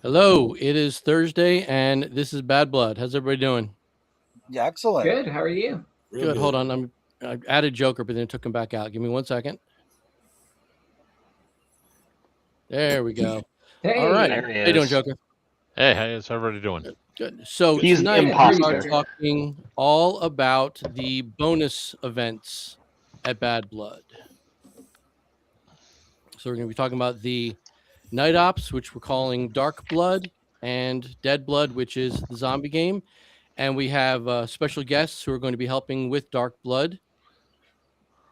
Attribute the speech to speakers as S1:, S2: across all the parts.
S1: Hello, it is Thursday, and this is Bad Blood. How's everybody doing?
S2: Yeah, excellent.
S3: Good. How are you?
S4: Real
S1: Good. Hold
S4: good.
S1: on, I added Joker, but then took him back out. Give me 1 second. There we go. All right.
S3: Hey.
S5: There he
S1: How you doing,
S5: is.
S1: Joker?
S4: Hey, how's everybody doing?
S1: Good. So
S5: He's the
S1: tonight we are
S5: imposter.
S1: talking all about the bonus events at Bad Blood. So we're going to be talking about the Night Ops, which we're calling Dark Blood, and Dead Blood, which is the zombie game. And we have special guests who are going to be helping with Dark Blood.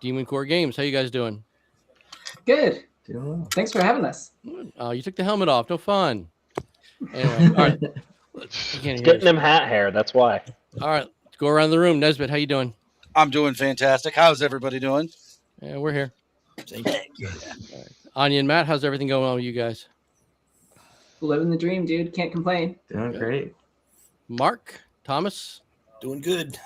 S1: Demon Core Games. How you guys doing?
S3: Good. Thanks for having us.
S1: You took the helmet off. No fun. Anyway, all right. You can't
S5: It's
S1: hear
S5: getting
S1: us.
S5: him hat hair. That's why.
S1: All right, let's go around the room. Nesbitt, how you doing?
S2: I'm doing fantastic. How's everybody doing?
S1: Yeah, we're here.
S4: Thank you.
S1: All right. Anya and Matt, how's everything going on with you guys?
S3: Living the dream, dude. Can't complain.
S6: Doing
S1: Good.
S6: great.
S1: Mark, Thomas.
S4: Doing good.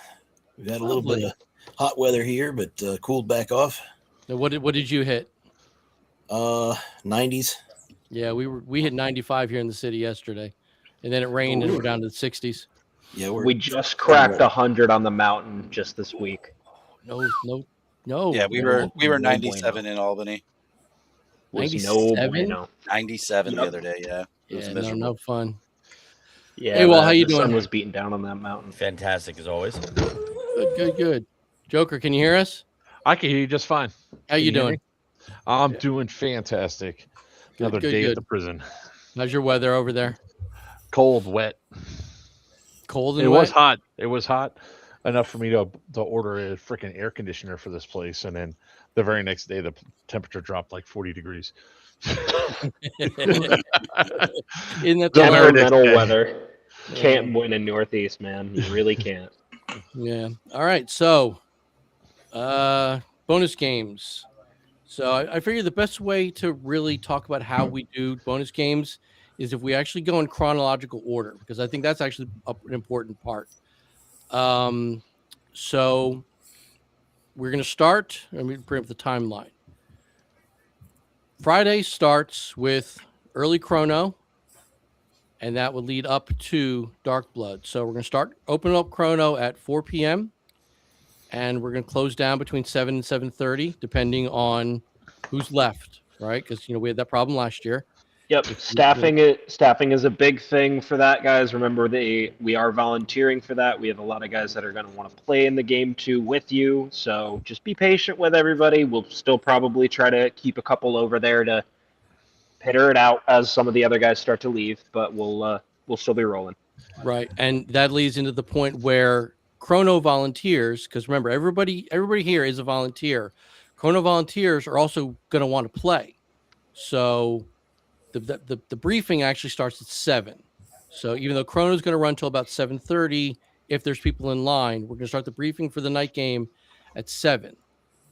S4: We've had a little
S1: Lovely.
S4: bit of hot weather here, but cooled back off.
S1: Now, what did you hit?
S4: 90s.
S1: Yeah, we hit 95 here in the city yesterday, and then it rained and we're down to the 60s.
S4: Yeah,
S5: We just cracked 100 on the mountain just this week.
S1: No.
S2: Yeah, we were 97 in Albany.
S5: Was
S1: 97?
S5: no bueno.
S2: 97 the other day. Yeah, it was
S1: Yeah,
S2: miserable.
S1: no fun.
S5: Yeah.
S1: Hey, well, how you
S5: the sun
S1: doing?
S5: was beating down on that mountain.
S7: Fantastic as always.
S1: Good. Joker, can you hear us?
S8: I can hear you just fine.
S1: How you
S8: Can hear
S1: doing?
S8: me? I'm doing fantastic. Another day at the prison.
S1: How's your weather over there?
S8: Cold, wet.
S1: Cold and
S8: It
S1: wet?
S8: was hot. It was hot enough for me to order a freaking air conditioner for this place, and then the very next day the temperature dropped like 40 degrees.
S1: Isn't that the
S8: Don't
S1: way?
S8: hurt it.
S5: Temperamental
S8: Okay.
S5: weather. Can't win in Northeast, man. You really can't.
S1: Yeah. All right. So, bonus games. So I figure the best way to really talk about how we do bonus games is if we actually go in chronological order, because I think that's actually an important part. So we're going to start. Let me bring up the timeline. Friday starts with early chrono, and that would lead up to Dark Blood. So we're going to open up chrono at 4 p.m. and we're going to close down between 7 and 7:30, depending on who's left, right? Because we had that problem last year.
S5: Yep. Staffing is a big thing for that, guys. Remember, we are volunteering for that. We have a lot of guys that are going to want to play in the game too with you. So just be patient with everybody. We'll still probably try to keep a couple over there to pitter it out as some of the other guys start to leave, but we'll still be rolling.
S1: Right, and that leads into the point where chrono volunteers, because remember, everybody here is a volunteer. Chrono volunteers are also going to want to play. So the briefing actually starts at 7. So even though chrono is going to run till about 7:30, if there's people in line, we're going to start the briefing for the night game at 7.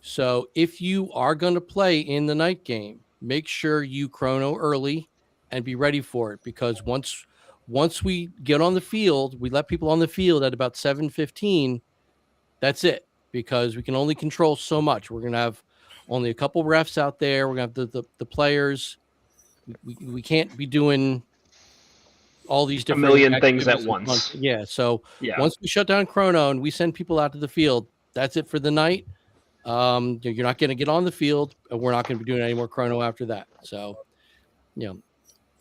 S1: So if you are going to play in the night game, make sure you chrono early and be ready for it, because once we get on the field, we let people on the field at about 7:15. That's it, because we can only control so much. We're going to have only a couple refs out there. We're going to have the players. We can't be doing all these different
S5: million things at
S1: activities
S5: once.
S1: Yeah. So
S5: Yeah.
S1: once we shut down chrono and we send people out to the field, that's it for the night. You're not going to get on the field, and we're not going to be doing any more chrono after that. So, and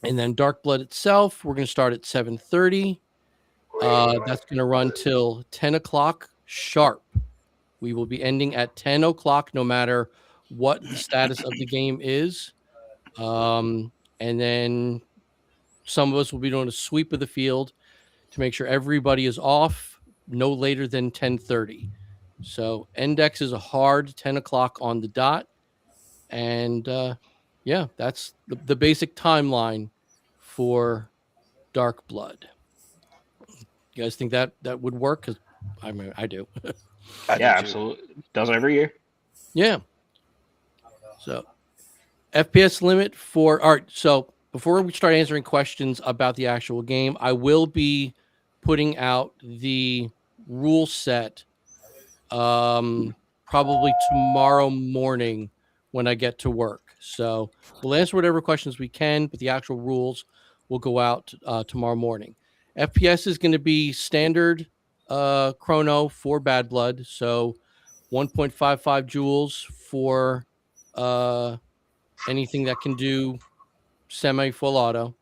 S1: then Dark Blood itself, we're going to start at 7:30. That's going to run till 10 o'clock sharp. We will be ending at 10 o'clock, no matter what the status of the game is. And then some of us will be doing a sweep of the field to make sure everybody is off no later than 10:30. So index is a hard 10 o'clock on the dot. And that's the basic timeline for Dark Blood. You guys think that would work? Because I do.
S5: Yeah, absolutely. Does every year.
S1: Yeah. So FPS limit for all right. So before we start answering questions about the actual game, I will be putting out the rule set probably tomorrow morning when I get to work. So we'll answer whatever questions we can, but the actual rules will go out tomorrow morning. FPS is going to be standard chrono for Bad Blood, so 1.55 joules for anything that can do semi full auto.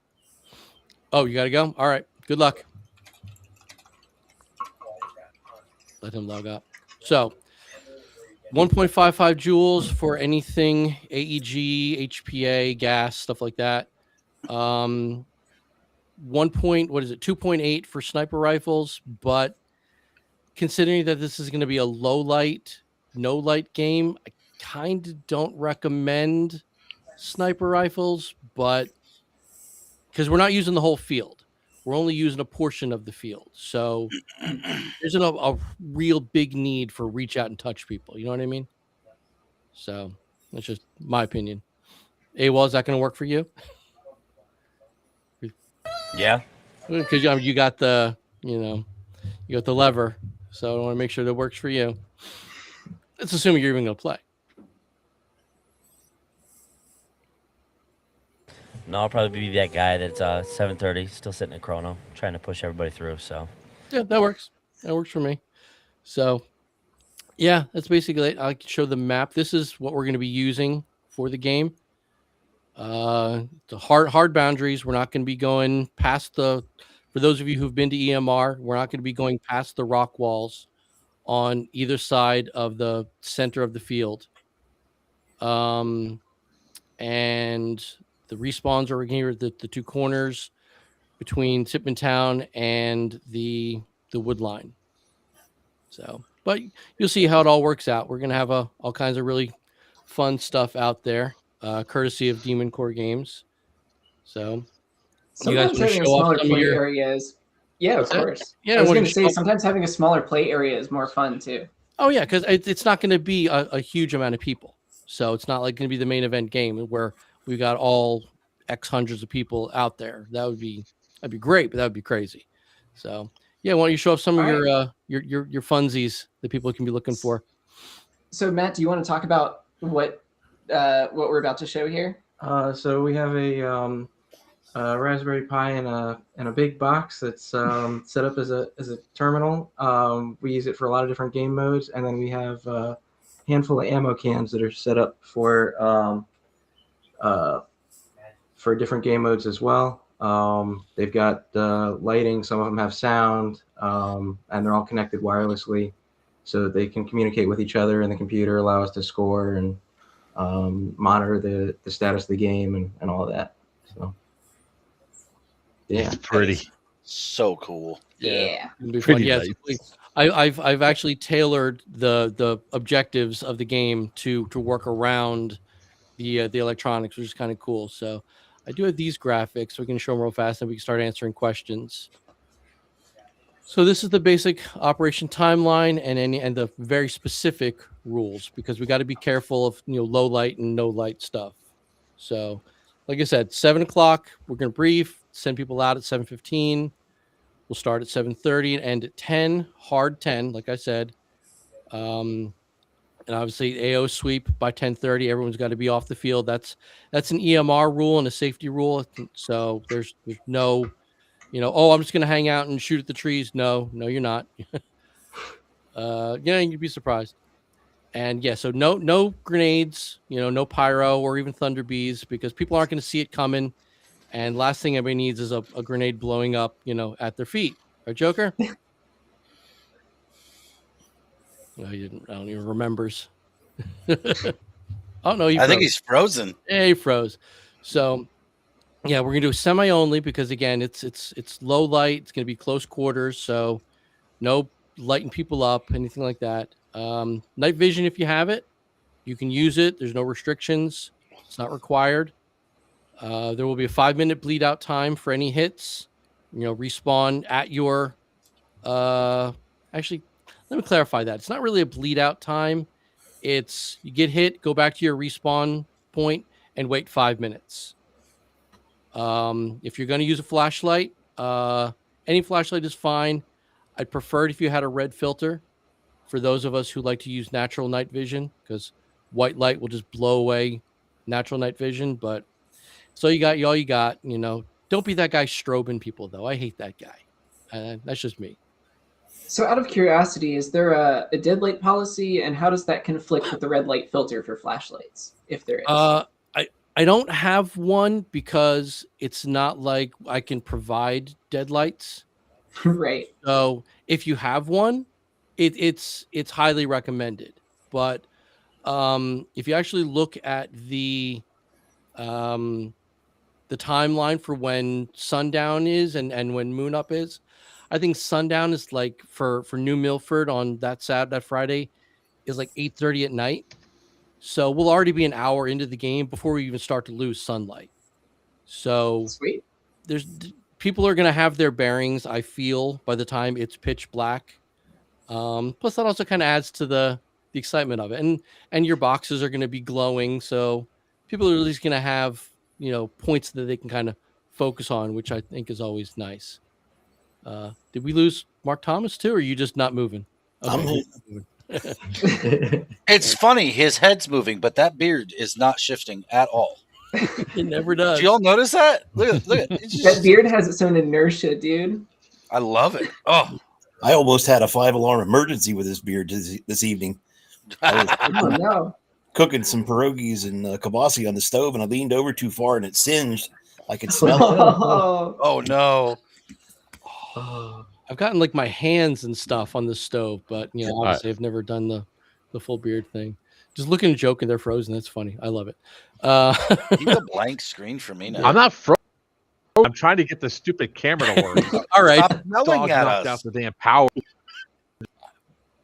S1: Oh, you got to go? All right. Good luck. Let him log up. So 1.55 joules for anything AEG, HPA, gas, stuff like that. 2.8 for sniper rifles, but considering that this is going to be a low light, no light game, I kind of don't recommend sniper rifles, but because we're not using the whole field, we're only using a portion of the field. So there's a real big need for reach out and touch people. You know what I mean? So that's just my opinion. AWOL, is that going to work for you?
S6: Yeah.
S1: Because you got the, you got the lever. So I want to make sure that works for you. Let's assume you're even going to play.
S6: No, I'll probably be that guy that's 7:30, still sitting in chrono, trying to push everybody through. So
S1: yeah, that works. That works for me. So yeah, that's basically it. I can show the map. This is what we're going to be using for the game. The hard boundaries. We're not going to be going past for those of you who've been to EMR, we're not going to be going past the rock walls on either side of the center of the field. And the respawns are here at the two corners between Sipman Town and the wood line. So, but you'll see how it all works out. We're going to have all kinds of really fun stuff out there, courtesy of Demon Core Games. So,
S3: sometimes having a smaller play area is, yeah, of course.
S1: Yeah,
S3: I was going to say sometimes having a smaller play area is more fun too.
S1: Oh yeah, because it's not going to be a huge amount of people, so it's not like going to be the main event game where we got all X hundreds of people out there. That'd be great, but that would be crazy. So yeah, why don't you show off some of your funsies that people can be looking for?
S3: So Matt, do you want to talk about what we're about to show here?
S7: So we have a Raspberry Pi in a big box that's set up as a terminal. We use it for a lot of different game modes, and then we have a handful of ammo cans that are set up for different game modes as well. They've got lighting. Some of them have sound, and they're all connected wirelessly, so that they can communicate with each other. And the computer allow us to score and monitor the status of the game and all of that. So. Yeah,
S8: it's pretty.
S2: So cool.
S3: Yeah.
S1: It'll be fun. Yes, I've actually tailored the objectives of the game to work around the electronics, which is kind of cool. So I do have these graphics, so we can show them real fast, and we can start answering questions. So this is the basic operation timeline and the very specific rules, because we got to be careful of low light and no light stuff. So, like I said, 7 o'clock, we're going to brief, send people out at 7:15. We'll start at 7:30 and end at 10, hard 10, like I said. And obviously AO sweep by 10:30. Everyone's got to be off the field. That's an EMR rule and a safety rule. So there's no, I'm just going to hang out and shoot at the trees. No, you're not. You'd be surprised. And yeah, so no grenades, no pyro or even thunder bees, because people aren't going to see it coming. And last thing everybody needs is a grenade blowing up, at their feet. Right, Joker? No, he didn't. I don't even remembers. Oh no,
S2: I think he's frozen.
S1: Yeah, he froze. So yeah, we're gonna do a semi only, because again, it's low light. It's gonna be close quarters, so no lighting people up, anything like that. Night vision, if you have it, you can use it. There's no restrictions. It's not required. There will be a 5-minute bleed out time for any hits. Respawn at your. Actually, let me clarify that. It's not really a bleed out time. It's you get hit, go back to your respawn point, and wait 5 minutes. If you're going to use a flashlight, any flashlight is fine. I'd prefer it if you had a red filter, for those of us who like to use natural night vision, because white light will just blow away natural night vision. But so all you got, Don't be that guy strobing people, though. I hate that guy. That's just me.
S3: So out of curiosity, is there a dead light policy, and how does that conflict with the red light filter for flashlights, if there is?
S1: I don't have one because it's not like I can provide deadlights.
S3: Right.
S1: So if you have one, it's highly recommended. But if you actually look at the timeline for when sundown is and when moon up is, I think sundown is like for New Milford on that Friday is like 8:30 at night. So we'll already be an hour into the game before we even start to lose sunlight. So
S3: Sweet.
S1: People are going to have their bearings, I feel, by the time it's pitch black. Plus that also kind of adds to the excitement of it. And your boxes are going to be glowing. So people are at least going to have, points that they can kind of focus on, which I think is always nice. Did we lose Mark Thomas too, or are you just not moving? Okay.
S2: It's funny. His head's moving, but that beard is not shifting at all.
S1: It never does.
S2: Do y'all notice that? Look at
S3: That beard has its own inertia, dude.
S2: I love it. Oh,
S4: I almost had a 5-alarm emergency with this beard this evening. I
S3: Oh
S4: was
S3: no.
S4: cooking some pierogies and kibasi on the stove, and I leaned over too far, and it singed. I could smell it.
S2: Oh no.
S1: I've gotten like my hands and stuff on the stove, but obviously I've never done the full beard thing. Just looking and joking, they're frozen. That's funny. I love it.
S2: Keep a blank screen for me now.
S8: I'm not frozen. I'm trying to get the stupid camera to work.
S1: All right.
S2: Stop yelling at
S8: Knocked
S2: us.
S8: out the damn power.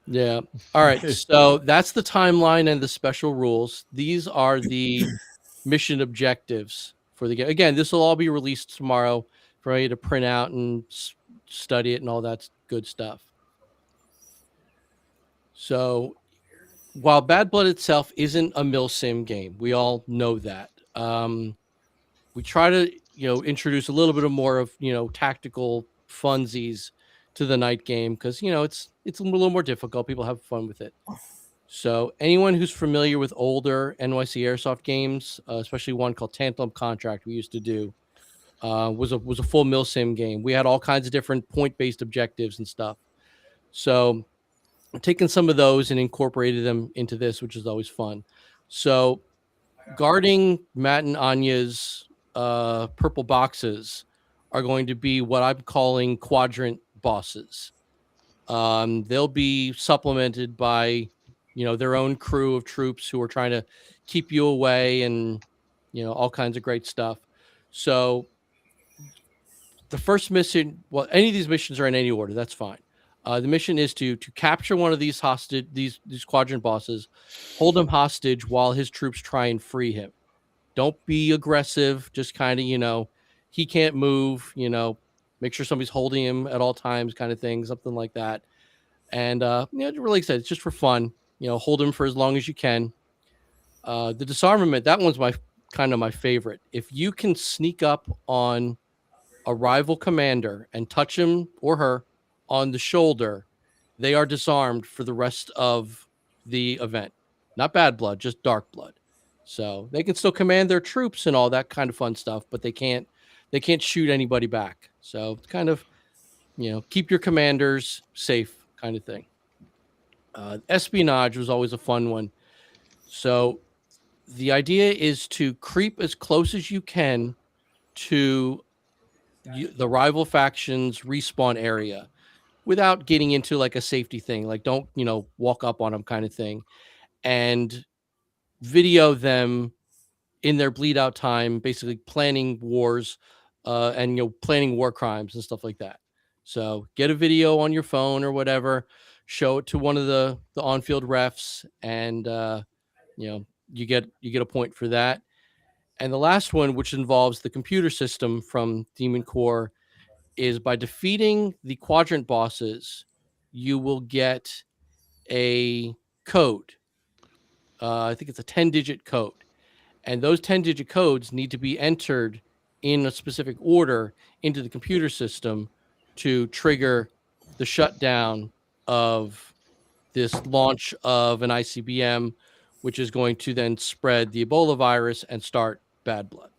S1: Yeah. All right. So that's the timeline and the special rules. These are the mission objectives for the game. Again, this will all be released tomorrow for you to print out and study it and all that good stuff. So while Bad Blood itself isn't a milsim game, we all know that. We try to, introduce a little bit more of, tactical funsies to the night game because, it's a little more difficult. People have fun with it. So anyone who's familiar with older NYC Airsoft games, especially one called Tantalum Contract we used to do, was a full milsim game. We had all kinds of different point-based objectives and stuff. So taken some of those and incorporated them into this, which is always fun. So guarding Matt and Anya's purple boxes are going to be what I'm calling quadrant bosses. They'll be supplemented by, their own crew of troops who are trying to keep you away and, all kinds of great stuff. So the first mission, well, any of these missions are in any order. That's fine. The mission is to capture one of these hostage, these quadrant bosses, hold him hostage while his troops try and free him. Don't be aggressive. Just kind of, he can't move, make sure somebody's holding him at all times kind of thing, something like that. And, really like I said, it's just for fun, hold him for as long as you can. The disarmament, that one's my favorite. If you can sneak up on a rival commander and touch him or her on the shoulder, they are disarmed for the rest of the event. Not Bad Blood, just Dark Blood. So they can still command their troops and all that kind of fun stuff, but they can't shoot anybody back. So it's kind of, keep your commanders safe kind of thing. Espionage was always a fun one. So the idea is to creep as close as you can to the rival faction's respawn area without getting into like a safety thing. Like don't, walk up on them kind of thing, and video them in their bleed out time, basically planning wars and, planning war crimes and stuff like that. So get a video on your phone or whatever, show it to one of the on-field refs, and, you get a point for that. And the last one, which involves the computer system from Demon Core, is by defeating the quadrant bosses, you will get a code. I think it's a 10-digit code. And those 10-digit codes need to be entered in a specific order into the computer system to trigger the shutdown of this launch of an ICBM, which is going to then spread the Ebola virus and start Bad Blood.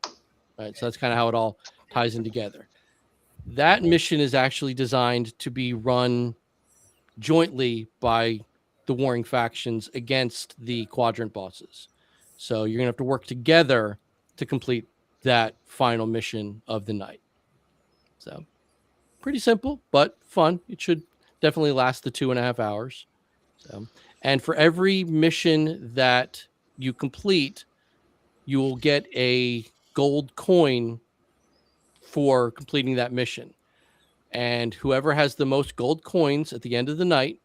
S1: Right. So that's kind of how it all ties in together. That mission is actually designed to be run jointly by the warring factions against the quadrant bosses. So you're gonna have to work together to complete that final mission of the night. So pretty simple, but fun. It should definitely last the 2.5 hours. So, and for every mission that you complete, you will get a gold coin for completing that mission. And whoever has the most gold coins at the end of the night,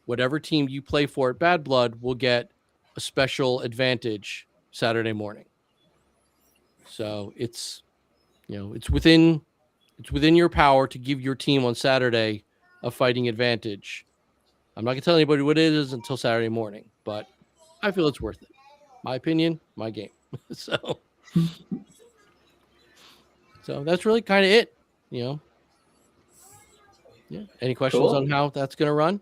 S1: whatever team you play for at Bad Blood will get a special advantage Saturday morning. So it's, it's within your power to give your team on Saturday a fighting advantage. I'm not gonna tell anybody what it is until Saturday morning, but I feel it's worth it. My opinion, my game. So that's really kind of it. Yeah. Any questions
S3: Cool.
S1: on how that's gonna run?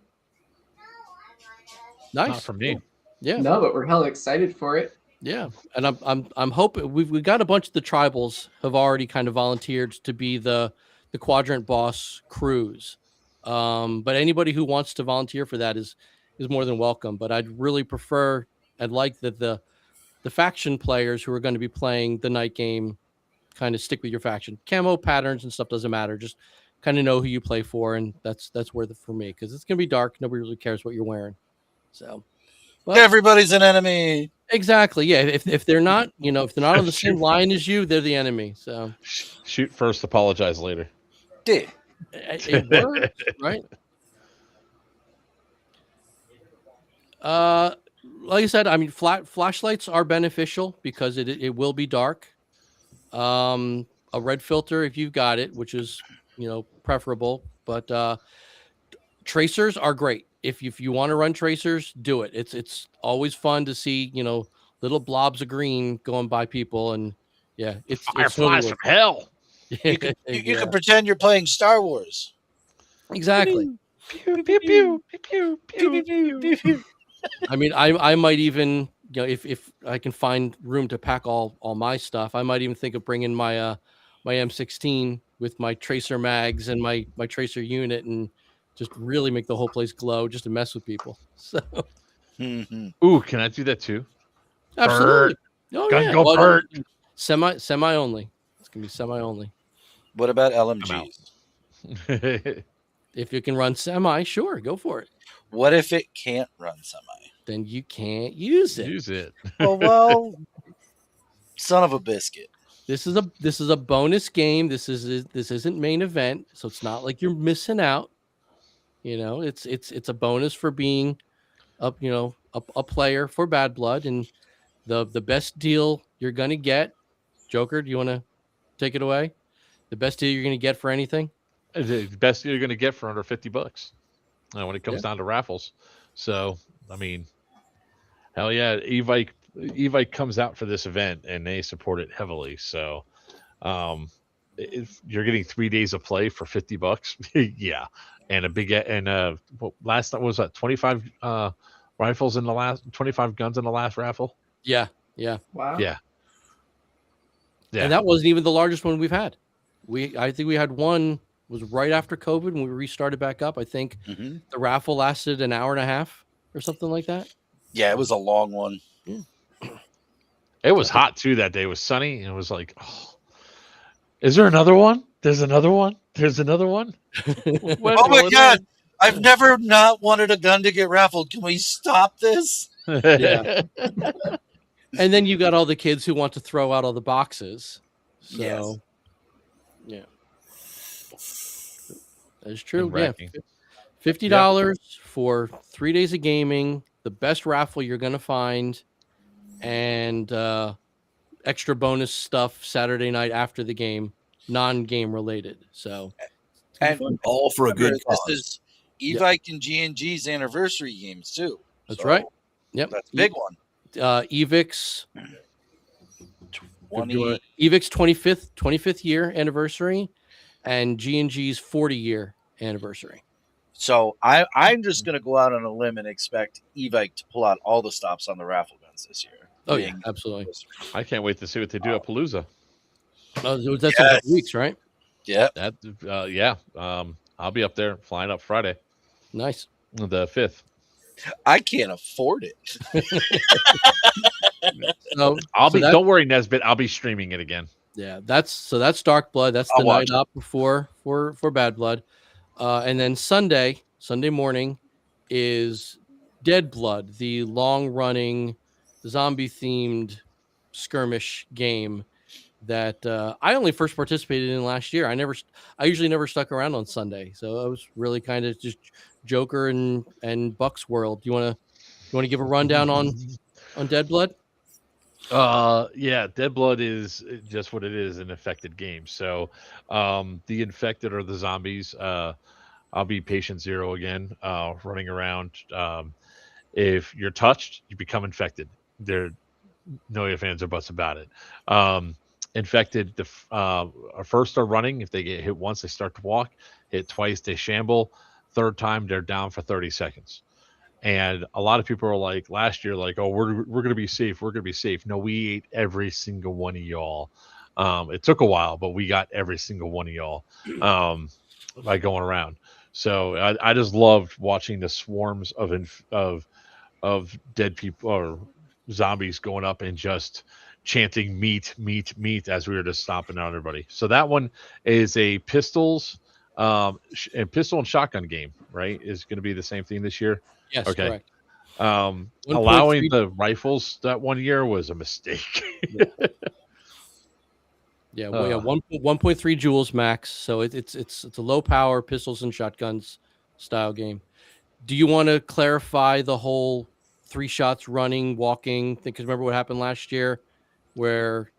S1: Nice.
S8: Not from me.
S1: Cool. Yeah.
S3: No, but we're hella excited for it.
S1: Yeah, and I'm hoping we got a bunch of the tribals have already kind of volunteered to be the quadrant boss crews. But anybody who wants to volunteer for that is more than welcome. But I'd like that the faction players who are going to be playing the night game kind of stick with your faction. Camo patterns and stuff doesn't matter. Just kind of know who you play for, and that's worth it for me because it's gonna be dark. Nobody really cares what you're wearing. So. Well,
S2: Everybody's an enemy.
S1: Exactly. Yeah. If they're not, if they're not on the same line as you, they're the enemy. So
S8: Shoot first, apologize later.
S2: Yeah.
S1: it works, right? Like I said, I mean, flashlights are beneficial because it will be dark. A red filter if you've got it, which is preferable, but tracers are great. If you want to run tracers, do it. It's always fun to see little blobs of green going by people, and it's
S8: Fireflies
S1: totally
S8: from hell.
S2: You can pretend you're playing Star Wars.
S1: Exactly.
S8: Pew, pew, pew, pew, pew, pew, pew.
S1: I mean, I might even if I can find room to pack all my stuff, I might even think of bringing my my M16 with my tracer mags and my tracer unit and just really make the whole place glow just to mess with people. So
S8: Ooh, can I do that too?
S1: absolutely. Oh,
S8: Gun
S1: yeah.
S8: go
S1: Well,
S8: Bert.
S1: Semi only. It's gonna be semi only.
S2: What about LMGs?
S1: If you can run semi, sure, go for it.
S2: What if it can't run semi?
S1: Then you can't use it.
S8: Use it.
S2: Well, son of a biscuit.
S1: This is a bonus game. This isn't main event, so it's not like you're missing out. It's a bonus for being a player for Bad Blood, and the best deal you're gonna get. Joker, do you want to take it away? The best deal you're gonna get for anything?
S8: The best you're going to get for under $50 when it comes down to raffles. So, I mean, hell yeah, Evike comes out for this event and they support it heavily. So, if you're getting 3 days of play for $50, yeah, and a big last time was that 25 rifles in the last 25 guns in the last raffle.
S1: Yeah.
S3: Wow.
S8: Yeah.
S1: And that wasn't even the largest one we've had. I think we had one was right after COVID when we restarted back up. I think the raffle lasted an hour and a half or something like that.
S2: Yeah, it was a long one.
S8: It was hot too that day. It was sunny and it was like, oh, is there another one? There's another one. There's another one.
S2: Oh my God. I've never not wanted a gun to get raffled. Can we stop this?
S1: Yeah. And then you got all the kids who want to throw out all the boxes. So,
S2: Yes.
S1: Yeah. That's true.
S8: And
S1: Yeah. $50 for 3 days of gaming, the best raffle you're going to find, and extra bonus stuff Saturday night after the game, non-game related. So,
S2: And
S4: all for a good
S2: this
S4: cause.
S2: is Evike and G&G's anniversary games too.
S1: That's
S2: So
S1: right. Yep.
S2: That's a big one.
S1: Evix
S2: 20.
S1: Evix 25th year anniversary and G&G's 40-year anniversary.
S2: So I'm just going to go out on a limb and expect Evike to pull out all the stops on the raffle guns this year.
S1: Oh, yeah, absolutely.
S8: I can't wait to see what they do at Palooza.
S1: That's in a couple weeks, right?
S2: Yeah,
S8: That yeah. I'll be up there flying up Friday,
S1: Nice.
S8: the 5th.
S2: I can't afford it.
S1: So
S8: I'll
S1: so
S8: be.
S1: that
S8: Don't worry, Nesbit. I'll be streaming it again.
S1: yeah, that's Dark Blood. That's
S2: I'll
S1: the
S2: watch
S1: night up before for Bad Blood. And then Sunday morning is Dead Blood, the long running zombie themed skirmish game that I only first participated in last year. I usually never stuck around on Sunday, so I was really kind of just Joker and Buck's world. You want to give a rundown on Dead Blood?
S8: Yeah, Dead Blood is just what it is, an infected game. So the infected are the zombies. I'll be patient zero again, running around. If you're touched, you become infected. There no ifs, ands, or buts about it. Infected, first are running. If they get hit once, they start to walk. Hit twice, they shamble. Third time, they're down for 30 seconds. And a lot of people are like last year, like, oh, we're gonna be safe. We're gonna be safe. No, we ate every single one of y'all. It took a while, but we got every single one of y'all by going around. So I just loved watching the swarms of dead people or zombies going up and just chanting meat, meat, meat as we were just stomping on everybody. So that one is a pistol and shotgun game, right? Is going to be the same thing this year.
S1: Yes,
S8: Okay.
S1: correct.
S8: Allowing
S1: 1.3
S8: the rifles that one year was a mistake.
S1: Yeah, well, yeah, 1.3 joules max. So it's a low power pistols and shotguns style game. Do you want to clarify the whole 3 shots running, walking? Because remember what happened last year, where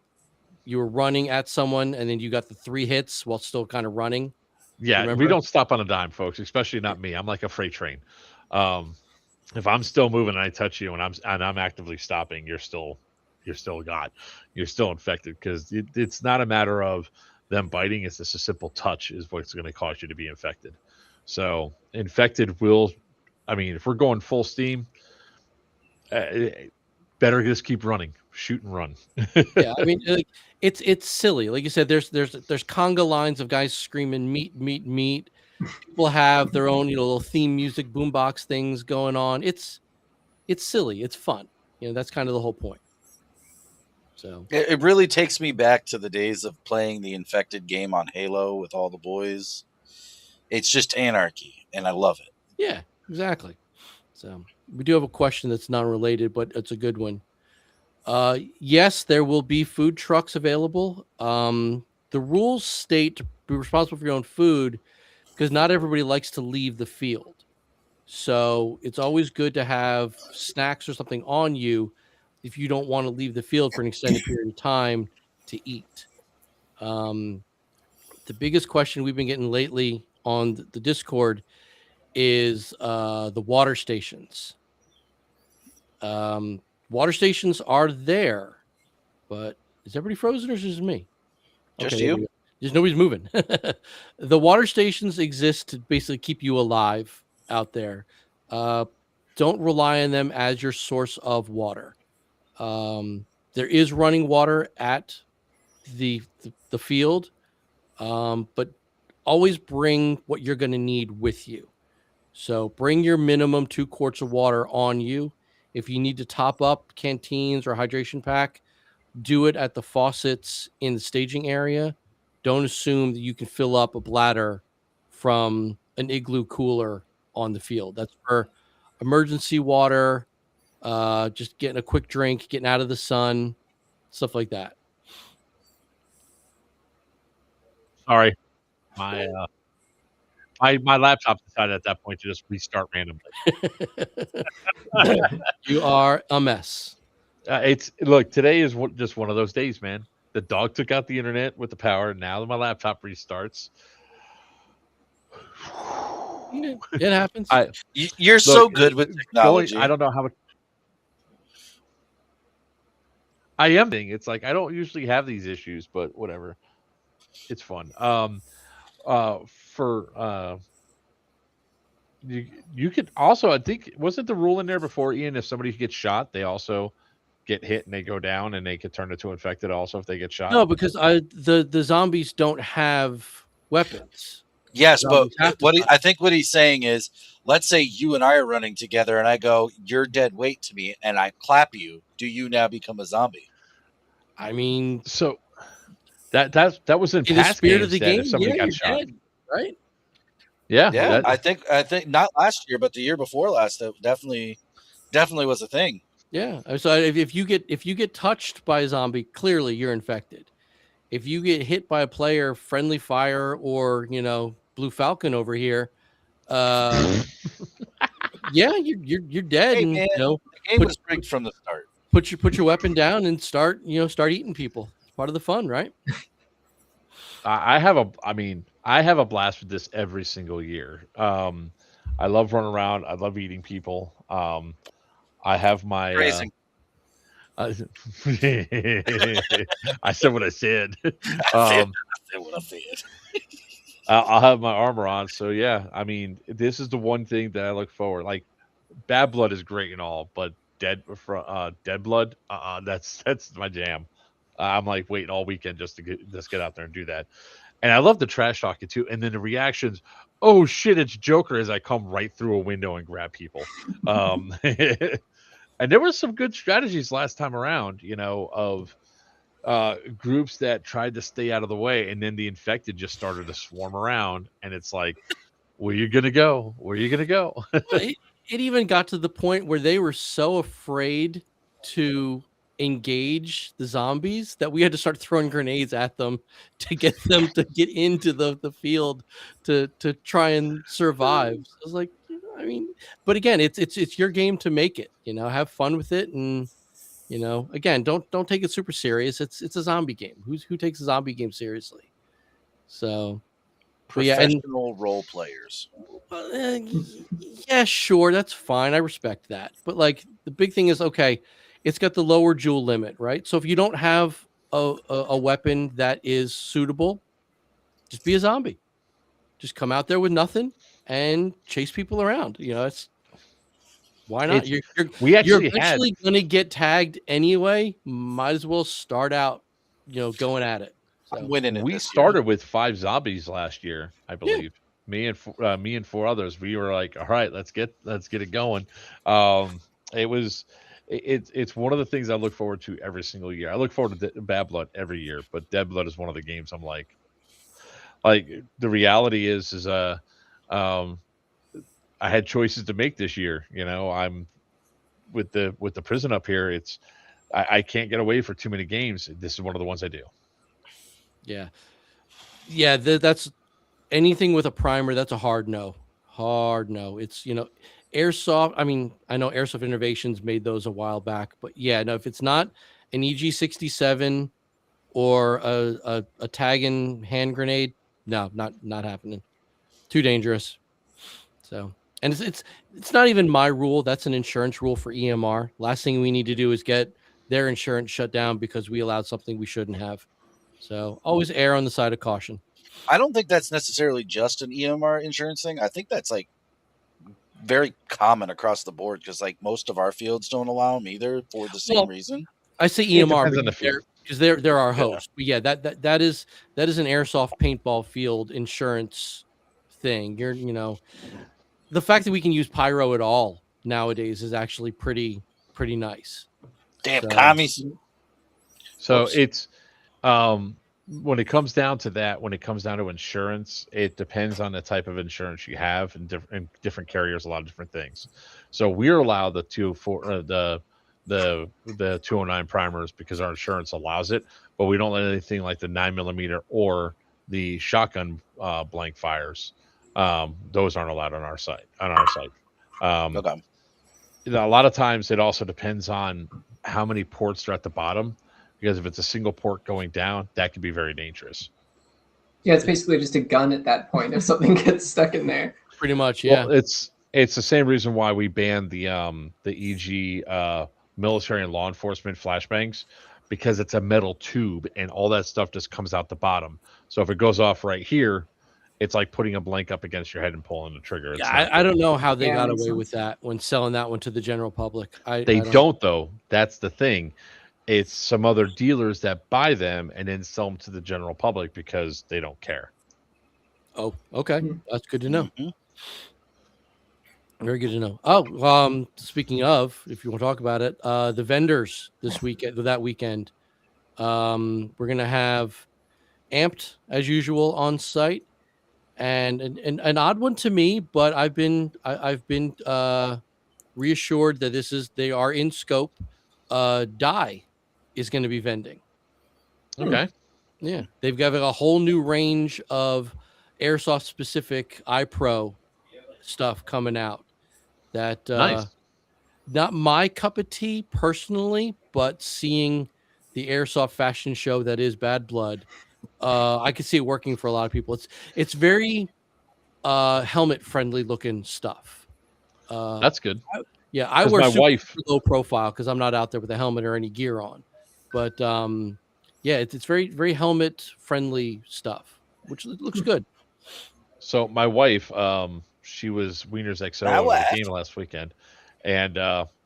S1: you were running at someone and then you got the 3 hits while still kind of running.
S8: Yeah, we
S1: Remember?
S8: don't stop on a dime, folks. Especially not me. I'm like a freight train. If I'm still moving and I touch you and I'm actively stopping, you're still got. You're still infected because it's not a matter of them biting. It's just a simple touch is what's going to cause you to be infected. So infected will. I mean, if we're going full steam, better just keep running, shoot and run.
S1: Yeah, I mean, like, it's silly. Like you said, there's conga lines of guys screaming meat, meat, meat. People have their own, little theme music boombox things going on. It's silly. It's fun. That's kind of the whole point. So
S2: It really takes me back to the days of playing the infected game on Halo with all the boys. It's just anarchy, and I love it.
S1: yeah, exactly. So we do have a question that's not related, but it's a good one. Yes, there will be food trucks available. The rules state to be responsible for your own food because not everybody likes to leave the field. So it's always good to have snacks or something on you if you don't want to leave the field for an extended period of time to eat. The biggest question we've been getting lately on the Discord is the water stations. Water stations are there, but is everybody frozen or is it just me?
S2: Just
S1: there we
S2: you?
S1: go. Just nobody's moving. The water stations exist to basically keep you alive out there. Don't rely on them as your source of water. There is running water at the field, but always bring what you're going to need with you. So bring your minimum 2 quarts of water on you. If you need to top up canteens or hydration pack, do it at the faucets in the staging area. Don't assume that you can fill up a bladder from an igloo cooler on the field. That's for emergency water, just getting a quick drink, getting out of the sun, stuff like that.
S8: Sorry, my my laptop decided at that point to just restart randomly.
S1: You are a mess.
S8: Today is just one of those days, man. The dog took out the internet with the power. Now my laptop restarts.
S1: It happens.
S2: You're so good with technology.
S8: I don't know how much. I am thinking it's like I don't usually have these issues, but whatever. It's fun. You could also, I think, wasn't the rule in there before, Ian? If somebody gets shot, they also get hit and they go down, and they could turn into infected also if they get shot.
S1: No, because the zombies don't have weapons.
S2: Yes, but
S1: Zombies have to
S2: I think what he's saying is, let's say you and I are running together, and I go, "You're dead weight" to me, and I clap you. Do you now become a zombie?
S1: I mean,
S8: So that was in
S1: in the
S8: past
S1: spirit of
S8: games
S1: the
S8: that
S1: game,
S8: if somebody
S1: yeah,
S8: got
S1: you're
S8: shot.
S1: dead, right?
S8: Yeah,
S2: Yeah, I think not last year, but the year before last, that definitely was a thing.
S1: Yeah. So if you get touched by a zombie, clearly you're infected. If you get hit by a player, friendly fire, or Blue Falcon over here, yeah, you're dead,
S2: Hey
S1: and
S2: man, the game
S1: put
S2: was rigged from the start.
S1: put your weapon down and start eating people. It's part of the fun, right?
S8: I have a blast with this every single year. I love running around. I love eating people. I have my.
S2: Phrasing.
S8: I said what I said.
S2: I said what I said.
S8: I'll have my armor on. So yeah, I mean, this is the one thing that I look forward. Like, Bad Blood is great and all, but Dead Blood, that's my jam. I'm like waiting all weekend just to get out there and do that. And I love the trash talking too. And then the reactions, oh shit, it's Joker, as I come right through a window and grab people. And there were some good strategies last time around, of groups that tried to stay out of the way, and then the infected just started to swarm around, and it's like, where you gonna go? Where you gonna go?
S1: It even got to the point where they were so afraid to engage the zombies that we had to start throwing grenades at them to get them to get into the field to try and survive. So I was like, I mean, but again, it's your game to make it. Have fun with it, and again, don't take it super serious. It's a zombie game. Who takes a zombie game seriously? So, but yeah, and
S2: Professional role players.
S1: yeah, sure, that's fine. I respect that. But like the big thing is, okay, it's got the lower jewel limit, right? So if you don't have a weapon that is suitable, just be a zombie. Just come out there with nothing and chase people around. It's why not?
S8: We
S1: You're
S8: actually
S1: eventually gonna get tagged anyway. Might as well start out, going at it.
S2: I'm
S1: So
S2: winning it
S8: we
S2: this
S8: started with 5 zombies last year, I
S1: Yeah.
S8: believe. Me and 4 others. We were like, all right, let's get it going. It's one of the things I look forward to every single year. I look forward to Bad Blood every year, but Dead Blood is one of the games I'm like the reality is um I had choices to make this year. I'm with the prison up here. I can't get away for too many games. This is one of the ones I do.
S1: yeah, yeah. That's anything with a primer. That's a hard no. Hard no. It's Airsoft. I mean, I know Airsoft Innovations made those a while back, but yeah, no. If it's not an EG67 or a tagging hand grenade, no, not happening. Too dangerous. So, and it's not even my rule. That's an insurance rule for EMR. Last thing we need to do is get their insurance shut down because we allowed something we shouldn't have. So always err on the side of caution.
S2: I don't think that's necessarily just an EMR insurance thing. I think that's like very common across the board because like most of our fields don't allow them either for the same reason.
S1: I say
S8: It
S1: EMR
S8: depends on the field.
S1: because they're our host. But yeah, that is an airsoft paintball field insurance thing. The fact that we can use pyro at all nowadays is actually pretty nice.
S2: Damn
S1: So-
S2: commies.
S8: So
S2: Whoops.
S8: it's when it comes down to that, when it comes down to insurance, it depends on the type of insurance you have, and different carriers, a lot of different things. So we're allowed the 209 primers because our insurance allows it, but we don't let anything like the 9mm or the shotgun blank fires. Those aren't allowed on our site.
S2: Okay.
S8: A lot of times it also depends on how many ports are at the bottom, because if it's a single port going down, that can be very dangerous.
S3: Yeah, it's basically just a gun at that point if something gets stuck in there.
S1: Pretty much, yeah.
S8: Well, it's the same reason why we banned the EG military and law enforcement flashbangs, because it's a metal tube and all that stuff just comes out the bottom. So if it goes off right here, it's like putting a blank up against your head and pulling the trigger. It's
S1: Yeah, I don't know how they
S3: Yeah,
S1: got
S3: makes
S1: away
S3: sense.
S1: with that when selling that one to the general public.
S8: They don't though. That's the thing. It's some other dealers that buy them and then sell them to the general public because they don't care.
S1: Oh, okay.
S3: Hmm.
S1: That's good to know.
S2: Mhm.
S1: Very good to know. Oh, speaking of, if you want to talk about it, the vendors this weekend, we're gonna have Amped as usual on site, and an odd one to me, but I've been reassured that they are in scope. Die is going to be vending.
S8: Okay.
S1: Yeah, they've got a whole new range of airsoft specific iPro stuff coming out. That
S8: Nice.
S1: not my cup of tea personally, but seeing the airsoft fashion show that is Bad Blood, I could see it working for a lot of people. It's very helmet friendly looking stuff.
S8: That's good.
S1: Yeah, I
S8: Because
S1: wear
S8: my
S1: super
S8: wife,
S1: low profile because I'm not out there with a helmet or any gear on. But yeah, it's very very helmet friendly stuff, which looks good.
S8: so my wife, she was Wiener's XO
S2: My
S8: over the
S2: wife.
S8: game last weekend, and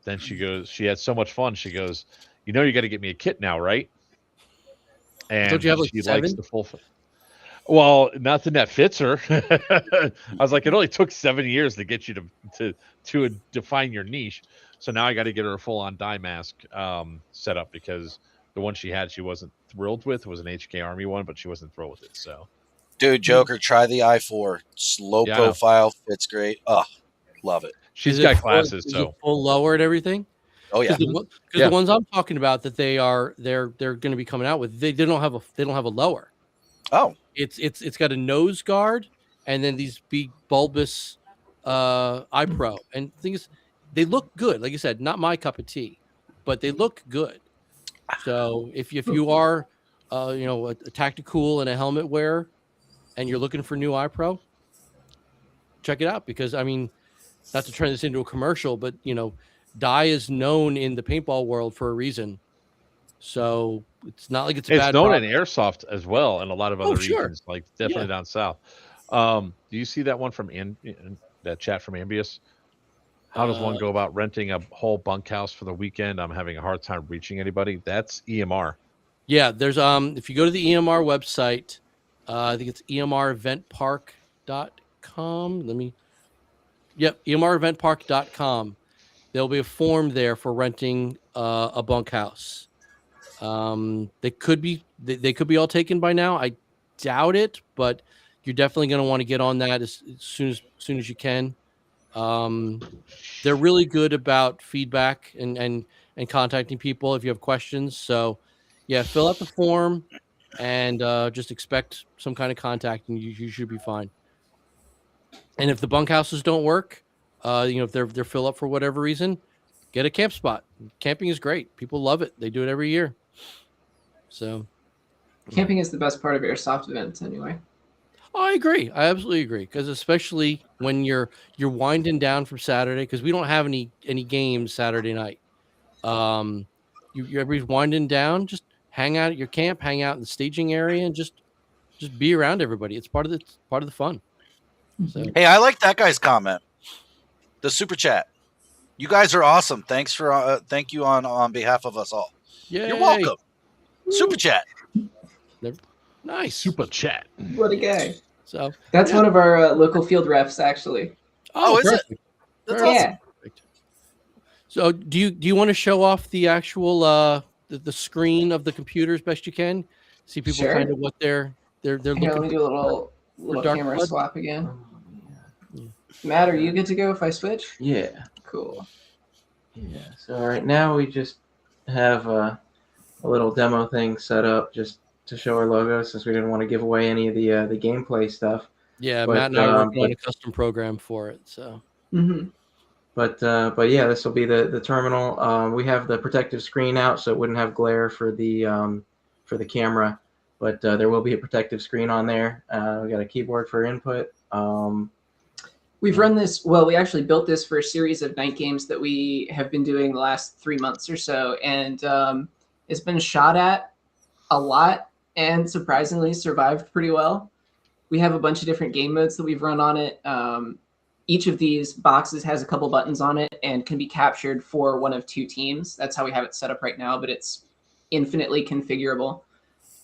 S8: then she goes, she had so much fun. She goes, you got to get me a kit now, right?
S1: Don't
S8: And
S1: you have like
S8: she likes
S1: 7?
S8: the full. Well, nothing that fits her. I was like, it only took 7 years to get you to define your niche. So now I got to get her a full on dye mask set up because the one she had she wasn't thrilled with. It was an HK Army one, but she wasn't thrilled with it. So
S2: Dude, Joker, try the i4. Slow
S8: Yeah, I know.
S2: profile, fits great. Oh, love it.
S8: she's
S1: Is
S8: got
S1: it full,
S8: classes.
S1: is it
S8: So
S1: full lower and everything?
S2: Oh yeah.
S1: Because
S8: Yeah.
S1: the ones I'm talking about that they're going to be coming out with, they don't have a lower.
S2: Oh,
S1: It's got a nose guard and then these big bulbous eye pro. And the thing is, they look good. Like I said, not my cup of tea, but they look good. So if you are a tactical and a helmet wearer and you're looking for new eye pro, check it out because I mean, not to turn this into a commercial, but Dye is known in the paintball world for a reason. So it's not like it's a
S8: it's
S1: bad
S8: known in
S1: product.
S8: airsoft as well in a lot of
S1: Oh,
S8: other
S1: sure.
S8: regions, like definitely down south. Do you see that one from that chat from Ambius? How does one go about renting a whole bunkhouse for the weekend? I'm having a hard time reaching anybody. That's EMR.
S1: Yeah, there's if you go to the EMR website, I think it's emreventpark.com. emreventpark.com. There'll be a form there for renting a bunkhouse. They could be all taken by now. I doubt it, but you're definitely going to want to get on that as soon as you can. They're really good about feedback and contacting people if you have questions. So, yeah, fill out the form and just expect some kind of contact, and you should be fine. And if the bunkhouses don't work, if they're fill up for whatever reason, get a camp spot. Camping is great. People love it. They do it every year. So,
S3: Camping is the best part of airsoft events, anyway.
S1: I agree. I absolutely agree because especially when you're winding down from Saturday, because we don't have any games Saturday night. Everybody's winding down. Just hang out at your camp, hang out in the staging area, and just be around everybody. It's part of the fun. So
S2: hey, I like that guy's comment. The super chat. You guys are awesome. Thanks for thank you on behalf of us all.
S1: yay.
S2: You're welcome. Super chat.
S1: Nice.
S8: Super chat.
S3: What a guy.
S1: So
S3: That's one of our local field refs, actually.
S2: Oh, is it?
S1: perfect.
S2: That's
S1: Perfect.
S2: awesome.
S3: Yeah.
S1: Perfect. So do you want to show off the actual the screen of the computer as best you can? See people
S3: Sure.
S1: kind of what they're
S3: Here,
S1: looking
S3: let me
S1: for.
S3: do a little
S1: dark
S3: camera
S1: blood?
S3: swap again.
S1: Yeah.
S3: Matt, are you good to go if I switch?
S7: Yeah.
S3: Cool.
S7: Yeah. So right now we just have a little demo thing set up just to show our logo since we didn't want to give away any of the gameplay stuff.
S1: Yeah,
S7: But,
S1: Matt and I are working on
S7: but-
S1: a custom program for it. So
S3: Mm-hmm.
S7: But yeah, this will be the terminal. We have the protective screen out so it wouldn't have glare for the camera. But there will be a protective screen on there. We got a keyboard for input.
S3: We've run this, well, we actually built this for a series of night games that we have been doing the last 3 months or so. And it's been shot at a lot and surprisingly survived pretty well. We have a bunch of different game modes that we've run on it. Each of these boxes has a couple buttons on it and can be captured for one of 2 teams. That's how we have it set up right now, but it's infinitely configurable.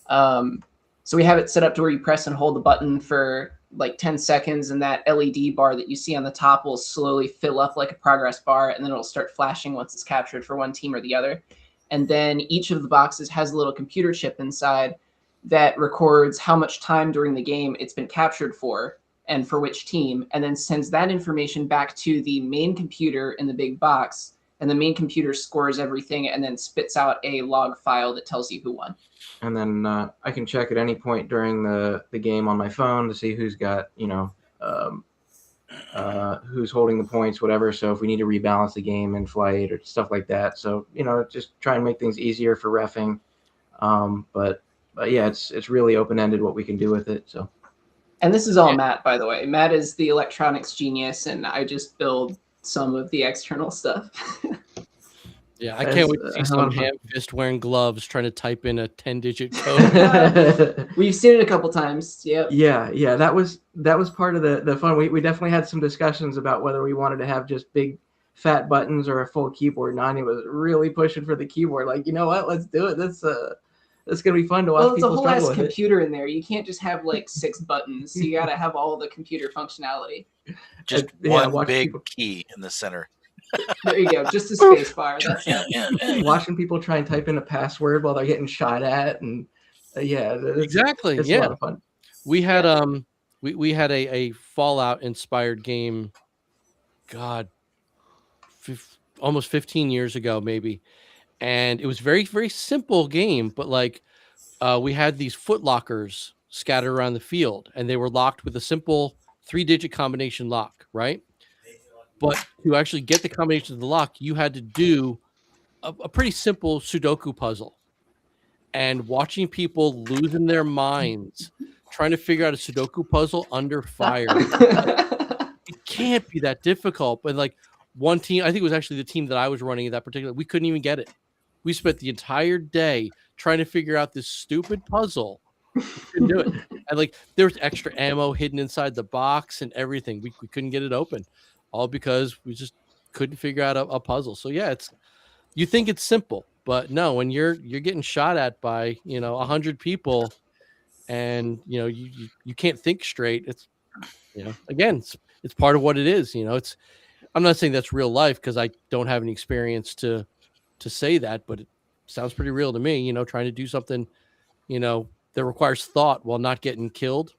S3: So we have it set up to where you press and hold the button for like 10 seconds, and that LED bar that you see on the top will slowly fill up like a progress bar, and then it'll start flashing once it's captured for one team or the other. And then each of the boxes has a little computer chip inside that records how much time during the game it's been captured for and for which team, and then sends that information back to the main computer in the big box, and the main computer scores everything and then spits out a log file that tells you who won.
S7: And then I can check at any point during the game on my phone to see who's got, who's holding the points, whatever. So if we need to rebalance the game in flight or stuff like that. So, just try and make things easier for reffing. But yeah, it's really open-ended what we can do with it. So.
S3: And this is all Matt, by the way. Matt is the electronics genius, and I just build some of the external stuff.
S1: Yeah, I can't wait to see some ham fist wearing gloves trying to type in a 10-digit code.
S3: We've seen it a couple times. Yep.
S7: Yeah. That was part of the fun. We definitely had some discussions about whether we wanted to have just big fat buttons or a full keyboard. Nani was really pushing for the keyboard. Like, you know what? Let's do it. That's gonna be fun to watch.
S3: Well, it's a
S7: people
S3: whole ass
S7: struggle with
S3: computer in there. You can't just have like 6 buttons. You got to have all the computer functionality.
S2: Just one big key in the center.
S3: There you go. Just a space bar.
S7: Watching people try and type in a password while they're getting shot at, and
S1: exactly.
S7: It's a lot of fun.
S1: We had we had a Fallout inspired game. God, almost 15 years ago, maybe. And it was very, very simple game, but like we had these foot lockers scattered around the field, and they were locked with a simple 3-digit combination lock, right? But to actually get the combination of the lock, you had to do a pretty simple Sudoku puzzle. And watching people losing their minds trying to figure out a Sudoku puzzle under fire, it can't be that difficult. But like one team, I think it was actually the team that I was running in that particular, we couldn't even get it. We spent the entire day trying to figure out this stupid puzzle. We couldn't do it. And like there was extra ammo hidden inside the box and everything. We couldn't get it open, all because we just couldn't figure out a puzzle. So yeah, you think it's simple, but no, when you're getting shot at by 100 people, and you can't think straight. It's again, it's part of what it is. I'm not saying that's real life because I don't have any experience to say that, but it sounds pretty real to me, trying to do something, that requires thought while not getting killed.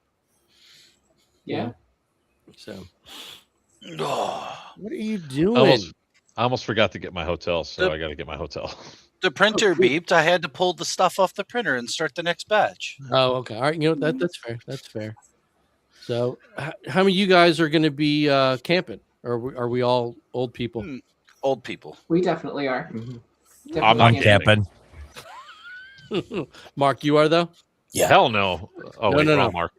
S3: Yeah.
S1: So what are you doing?
S8: I almost forgot to get my hotel, so I got to get my hotel.
S2: The printer beeped. I had to pull the stuff off the printer and start the next batch.
S1: Oh, okay. All right. That's fair. That's fair. So how many of you guys are going to be camping? Or are we all old people?
S2: Old people.
S3: We definitely are.
S7: Mm-hmm.
S6: I'm not camping.
S1: Mark, you are though?
S4: Yeah.
S8: Hell no. Oh,
S1: no.
S8: Mark.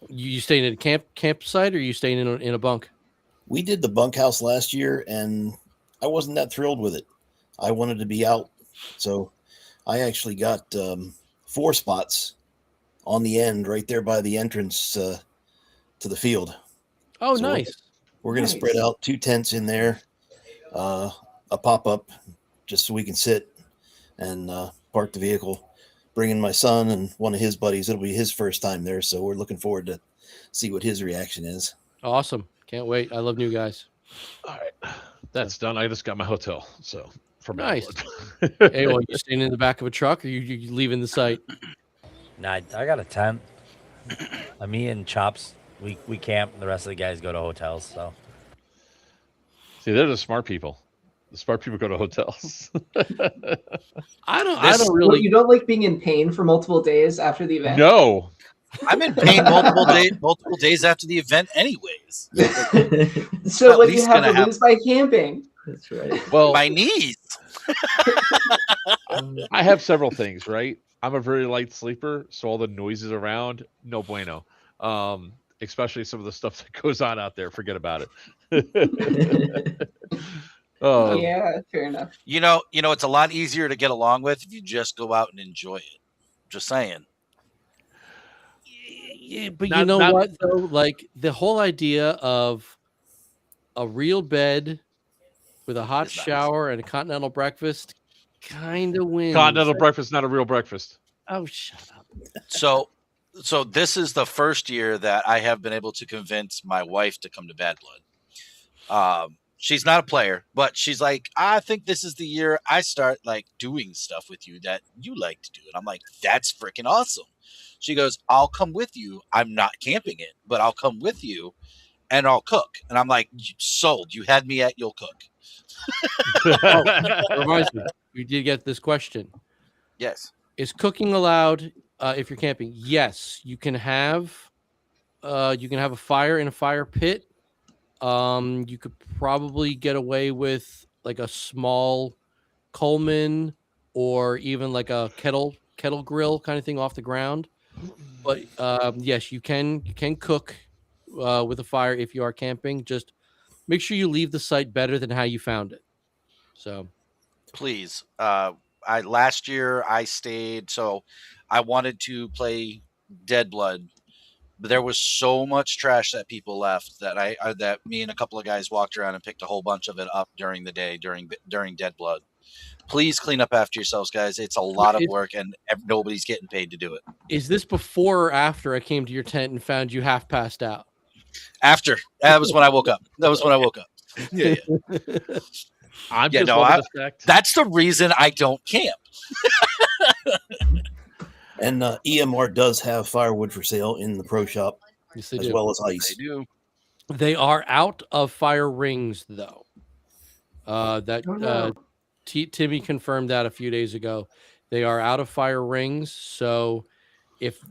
S1: You staying at a campsite, or are you staying in a bunk?
S4: We did the bunkhouse last year, and I wasn't that thrilled with it. I wanted to be out, so I actually got 4 spots on the end, right there by the entrance to the field.
S1: Oh,
S4: so
S1: nice.
S4: We're going to spread out 2 tents in there, a pop-up, just so we can sit and park the vehicle. Bring in my son and one of his buddies. It'll be his first time there, so we're looking forward to see what his reaction is.
S1: Awesome. Can't wait. I love new guys.
S8: All right. That's done. I just got my hotel, so for
S1: nice.
S8: Bad
S1: Hey, well, you staying in the back of a truck, or you leaving the site?
S6: Nah, I got a tent. Me and Chops, we camp. The rest of the guys go to hotels. So
S8: see, they're the smart people. The smart people go to hotels.
S1: I don't really.
S3: Well, you don't like being in pain for multiple days after the event?
S8: No.
S2: I'm in pain multiple days after the event, anyways.
S3: So what do you have to lose by camping?
S7: That's right.
S8: Well,
S2: my knees.
S8: I have several things, right? I'm a very light sleeper, so all the noises around, no bueno. Especially some of the stuff that goes on out there. Forget about it.
S3: Yeah, fair enough.
S2: It's a lot easier to get along with if you just go out and enjoy it. Just saying.
S1: Yeah, but you know what though? Like the whole idea of a real bed with a hot shower and a continental breakfast kind of wins.
S8: Continental breakfast, not a real breakfast.
S1: Oh, shut up.
S2: So So this is the first year that I have been able to convince my wife to come to Bad Blood. She's not a player, but she's like, I think this is the year I start like doing stuff with you that you like to do. And I'm like, that's freaking awesome. She goes, I'll come with you. I'm not camping it, but I'll come with you and I'll cook. And I'm like, sold. You had me at you'll cook.
S1: That reminds me, we did get this question.
S2: Yes.
S1: Is cooking allowed if you're camping? Yes, you can have a fire in a fire pit. You could probably get away with like a small Coleman or even like a kettle grill kind of thing off the ground. But yes, you can cook with a fire if you are camping. Just make sure you leave the site better than how you found it. So
S2: Please. Last year I stayed, so I wanted to play Dead Blood, but there was so much trash that people left that that me and a couple of guys walked around and picked a whole bunch of it up during the day during Dead Blood. Please clean up after yourselves, guys. It's a lot of work, and nobody's getting paid to do it.
S1: Is this before or after I came to your tent and found you half passed out?
S2: After. That was when I woke up. Yeah.
S8: I'm just loving the fact.
S2: That's the reason I don't camp.
S4: And EMR does have firewood for sale in the pro shop,
S1: yes, they
S4: as
S1: do.
S4: well as ice.
S2: They do.
S1: They are out of fire rings, though. Timmy confirmed that a few days ago. They are out of fire rings. So if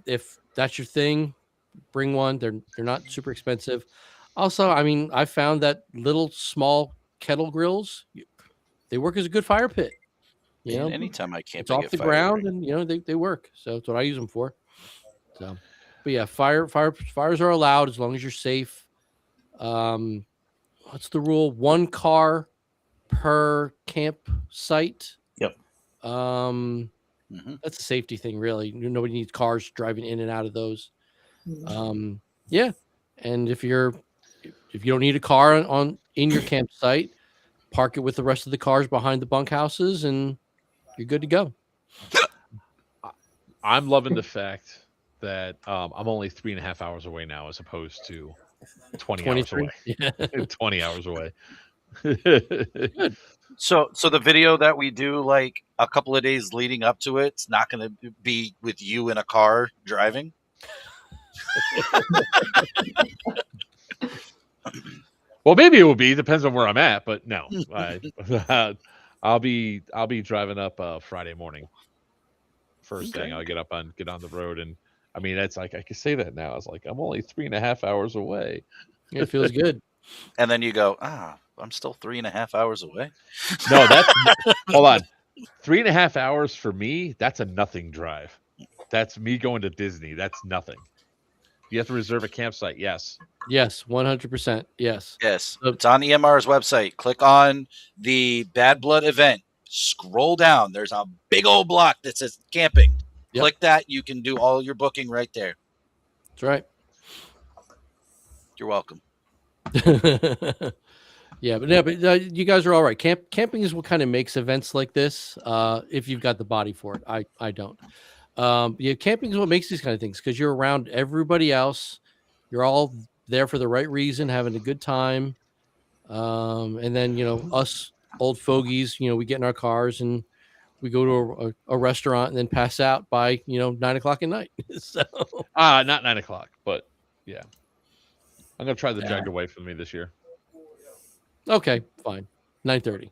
S1: that's your thing, bring one. They're not super expensive. Also, I mean, I found that little small kettle grills, they work as a good fire pit. You know,
S2: anytime I camp,
S1: it's off the ground, and they work. So that's what I use them for. So, but yeah, fires are allowed as long as you're safe. What's the rule? 1 car per campsite.
S4: Yep.
S1: That's a safety thing, really. Nobody needs cars driving in and out of those. Yeah, and if you don't need a car in your campsite, park it with the rest of the cars behind the bunkhouses, and you're good to go.
S8: I'm loving the fact that I'm only 3.5 hours away now, as opposed to 20 hours away.
S1: Yeah.
S8: 20 hours away.
S1: Good.
S2: So the video that we do like a couple of days leading up to it's not going to be with you in a car driving.
S8: Well, maybe it will be. Depends on where I'm at, but no. I'll be driving up Friday morning. First thing, I'll get on the road, and I mean that's like I can say that now. It's like I'm only 3.5 hours away.
S1: It feels good.
S2: And then you go, I'm still 3.5 hours away.
S8: No, that's hold on. 3.5 hours for me, that's a nothing drive. That's me going to Disney. That's nothing. You have to reserve a campsite. Yes.
S1: Yes, 100%. Yes.
S2: Yes. It's on EMR's website. Click on the Bad Blood event. Scroll down. There's a big old block that says camping.
S1: Yep.
S2: Click that. You can do all your booking right there.
S1: That's right.
S2: You're welcome.
S1: Yeah, but you guys are all right. Camping is what kind of makes events like this. If you've got the body for it, I don't. Yeah, camping is what makes these kind of things because you're around everybody else. You're all there for the right reason, having a good time. And then us old fogies, we get in our cars and we go to a restaurant and then pass out by 9:00 at night. So
S8: not 9:00, but yeah, I'm gonna try the dragged away from me this year.
S1: Okay, fine. 9:30.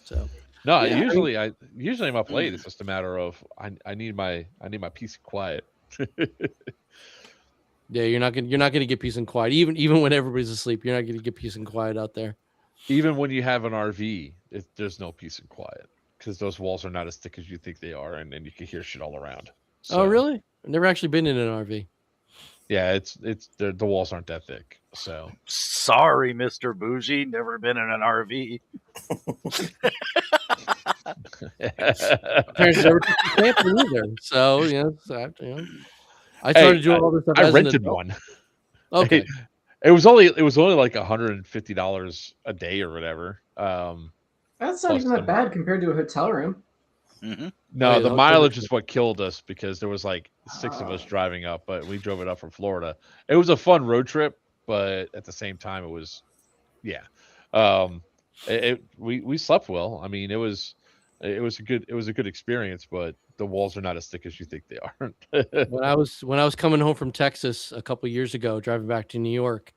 S1: So
S8: no, usually I'm up late. It's just a matter of I need my peace and quiet.
S1: Yeah, you're not gonna get peace and quiet. Even when everybody's asleep, you're not gonna get peace and quiet out there.
S8: Even when you have an RV, there's no peace and quiet because those walls are not as thick as you think they are, and you can hear shit all around. So,
S1: oh, really? I've never actually been in an RV.
S8: Yeah, the walls aren't that thick. So
S2: sorry, Mr. Bougie, never been in an RV.
S1: Parents never took me camping either. So I started doing all this stuff.
S8: I rented one.
S1: Okay.
S8: It was only like $150 a day or whatever.
S3: That's not even that bad compared to a hotel room.
S2: Mm-hmm.
S8: No,
S1: yeah,
S8: the
S1: the
S8: mileage
S1: river-
S8: is what killed us because there was like 6 of us driving up, but we drove it up from Florida. It was a fun road trip, but at the same time, it was, yeah. Um, we slept well. I mean, it was a good experience, but the walls are not as thick as you think they are.
S1: when I was coming home from Texas a couple years ago, driving back to New York,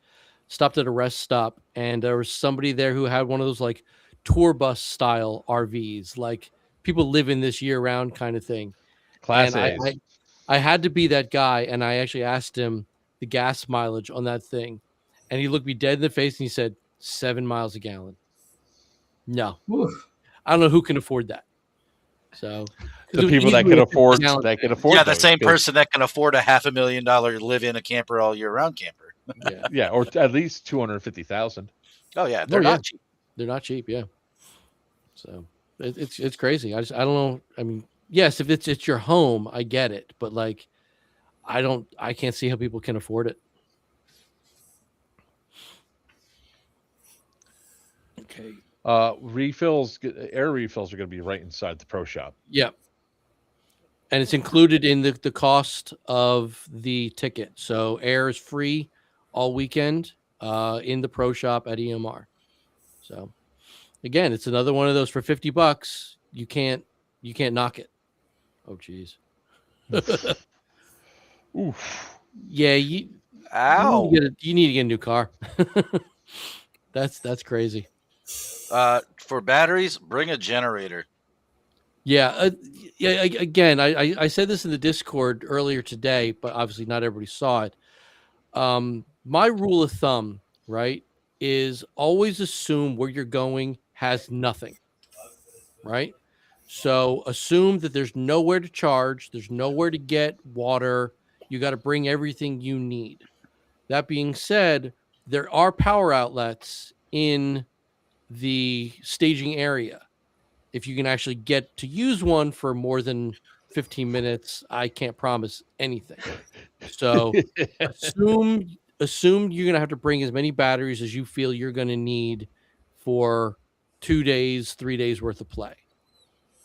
S1: stopped at a rest stop, and there was somebody there who had one of those like tour bus style RVs, like people live in this year round kind of thing.
S8: Class
S1: And
S8: A's.
S1: I had to be that guy, and I actually asked him the gas mileage on that thing, and he looked me dead in the face and he said 7 miles a gallon. No,
S3: Oof.
S1: I don't know who can afford that. So 'cause
S8: The
S1: it was
S8: people that
S1: easily
S8: can
S1: a 50
S8: afford
S1: gallon
S8: that can
S1: thing.
S8: afford
S2: Yeah, the
S8: those,
S2: same
S8: 'cause-
S2: person that can afford a $500,000 live in a camper all year round camper.
S1: Yeah.
S8: yeah, or at least 250,000.
S2: Oh yeah,
S1: Oh,
S2: they're
S1: yeah.
S2: not cheap.
S1: They're not cheap. Yeah. So it's crazy. I don't know. I mean, yes, if it's your home, I get it, but like, I can't see how people can afford it. Okay.
S8: Air refills are going to be right inside the pro shop.
S1: Yeah. And it's included in the cost of the ticket. So air is free all weekend in the pro shop at EMR. So again, it's another one of those for $50. You can't knock it. Oh geez.
S8: Oof.
S1: Yeah,
S2: Ow.
S1: you need to get a new car. That's crazy.
S2: For batteries, bring a generator.
S1: Yeah, again, I said this in the Discord earlier today, but obviously not everybody saw it. My rule of thumb, right, is always assume where you're going has nothing, right? So assume that there's nowhere to charge, there's nowhere to get water. You got to bring everything you need. That being said, there are power outlets in the staging area. If you can actually get to use one for more than 15 minutes, I can't promise anything. So assume you're going to have to bring as many batteries as you feel you're going to need for 2 days, 3 days worth of play.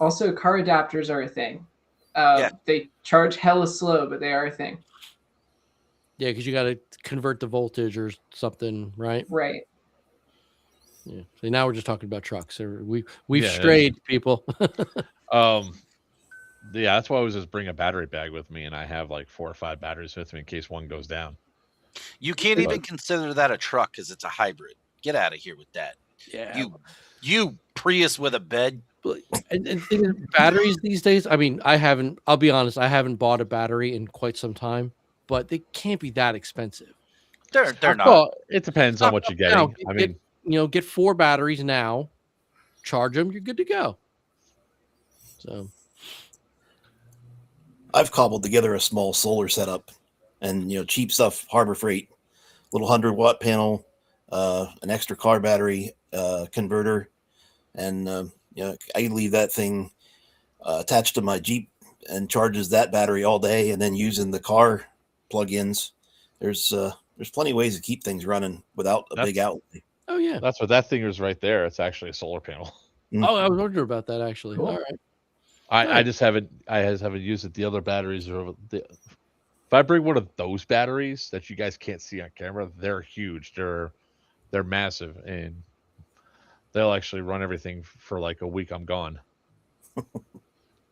S3: Also, car adapters are a thing.
S2: Yeah.
S3: They charge hella slow, but they are a thing.
S1: Yeah, because you got to convert the voltage or something, right?
S3: Right.
S1: Yeah. So now we're just talking about trucks. We've
S8: Yeah,
S1: strayed, people.
S8: Yeah, that's why I always just bring a battery bag with me, and I have like 4 or 5 batteries with me in case one goes down.
S2: You can't even consider that a truck because it's a hybrid. Get out of here with that.
S1: Yeah.
S2: You Prius with a bed.
S1: And batteries these days, I mean, I'll be honest, I haven't bought a battery in quite some time, but they can't be that expensive.
S2: They're not.
S8: Well, it depends on what you're getting.
S1: I mean, get 4 batteries now, charge them, you're good to go. So
S4: I've cobbled together a small solar setup, and cheap stuff, Harbor Freight, little 100-watt panel, an extra car battery converter, and I leave that thing attached to my Jeep and charges that battery all day, and then using the car plug-ins. There's plenty of ways to keep things running without a big outlay.
S1: oh yeah.
S8: That's what that thing is right there. It's actually a solar panel.
S1: Oh, I was wondering about that actually.
S3: Cool.
S1: All right.
S8: I just haven't used it. The other batteries are if I bring one of those batteries that you guys can't see on camera, they're huge. They're massive, and they'll actually run everything for like a week. I'm gone.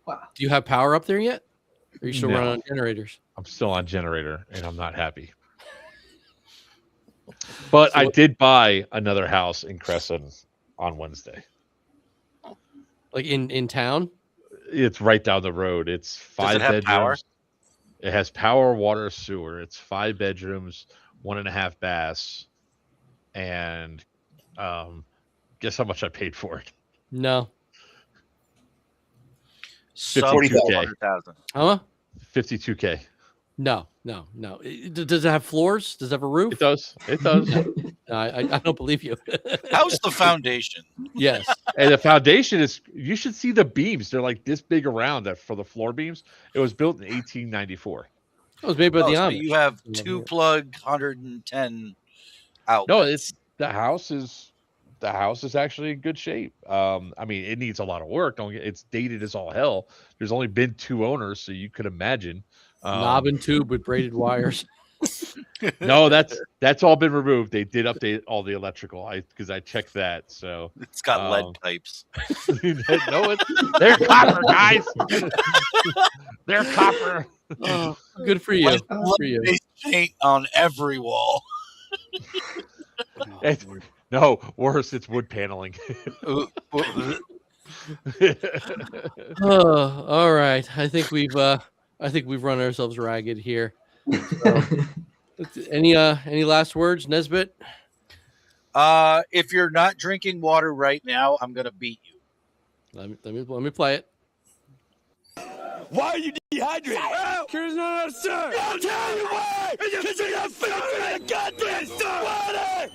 S3: Wow.
S1: Do you have power up there yet? Or are you still
S8: No.
S1: running on generators?
S8: I'm still on generator, and I'm not happy. But
S1: So
S8: I did buy another house in Crescent on Wednesday.
S1: Like in town?
S8: It's right down the road. It's 5
S2: it have
S8: bedrooms.
S2: power?
S8: It has power, water, sewer. It's 5 bedrooms, 1.5 baths, and guess how much I paid for it?
S1: No.
S2: Sub
S8: 52K.
S2: 400,000.
S1: Huh?
S8: 52K.
S1: No. Does it have floors? Does it have a roof?
S8: It does. It does.
S1: No, I don't believe you.
S2: How's the foundation?
S1: Yes.
S8: And the foundation is, you should see the beams. They're like this big around that for the floor beams. It was built in 1894.
S1: It was made by the
S2: So
S1: Amish.
S2: you have
S1: Yeah.
S2: 2 plug 110 outlets.
S8: No, the house is the house is actually in good shape. I mean, it needs a lot of work. It's dated as all hell. There's only been 2 owners, so you could imagine.
S1: Knob and tube with braided wires.
S8: No, that's all been removed. They did update all the electrical. Because I checked that. So
S2: It's got lead pipes.
S8: no, they're copper, guys. They're copper.
S1: Oh, good for you.
S2: Like
S1: Good for you.
S2: lead-based paint on every wall.
S8: No, worse, it's wood paneling.
S1: Oh, all right. I think we've run ourselves ragged here. So, any last words, Nesbitt?
S2: If you're not drinking water right now, I'm gonna beat you.
S1: Let me play it.
S9: Why are you dehydrated? Because not sir. I'll tell you why. Because you're not filling the goddamn water.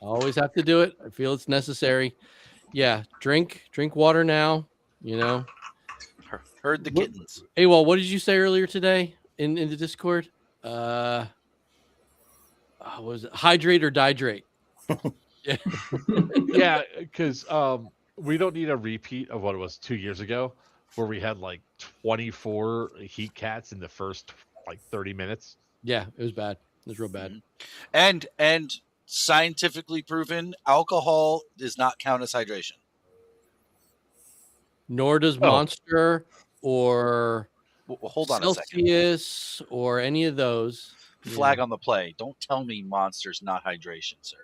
S1: Always have to do it. I feel it's necessary. Yeah, drink water now. You know.
S2: Heard the kittens.
S1: Hey, well, what did you say earlier today in the Discord? What was it? Hydrate or dihydrate? Yeah.
S8: Yeah, because we don't need a repeat of what it was 2 years ago, where we had like 24 heat cats in the first like 30 minutes.
S1: Yeah, it was bad. It was real bad.
S2: And scientifically proven, alcohol does not count as hydration.
S1: Nor does Monster or
S2: hold on a second.
S1: Celsius or any of those.
S2: Flag on the play. Don't tell me Monster's not hydration, sir.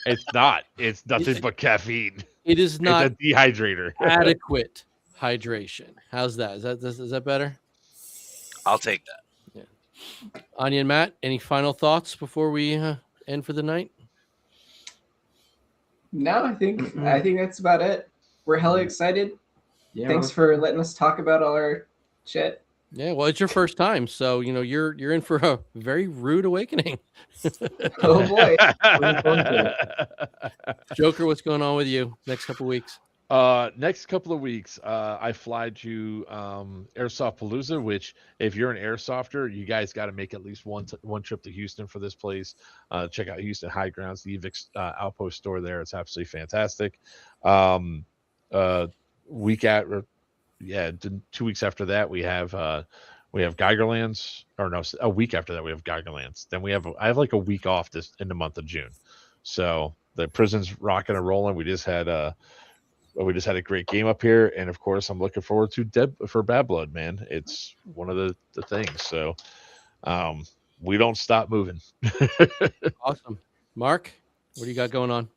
S8: It's not. It's nothing but caffeine.
S1: It is not
S8: It's a dehydrator.
S1: adequate hydration. How's that? Is that better?
S2: I'll take that.
S1: Yeah. Anya and Matt, any final thoughts before we end for the night?
S3: No, I think that's about it. We're hella excited.
S7: Yeah.
S3: Thanks for letting us talk about all our shit.
S1: Yeah, well, it's your first time, so you're in for a very rude awakening.
S3: Oh boy.
S1: Joker, what's going on with you next couple weeks?
S8: Next couple of weeks, I fly to Airsoft Palooza, which if you're an airsofter, you guys got to make at least one trip to Houston for this place. Check out Houston High Grounds, the EVIX Outpost store there. It's absolutely fantastic. 2 weeks after that, we have Geigerlands, or no, a week after that we have Geigerlands. Then I have like a week off in the month of June. So the prison's rocking and rolling. We just had a great game up here, and of course I'm looking forward to for Bad Blood, man. It's one of the things. So we don't stop moving.
S1: Awesome. Mark, what do you got going on?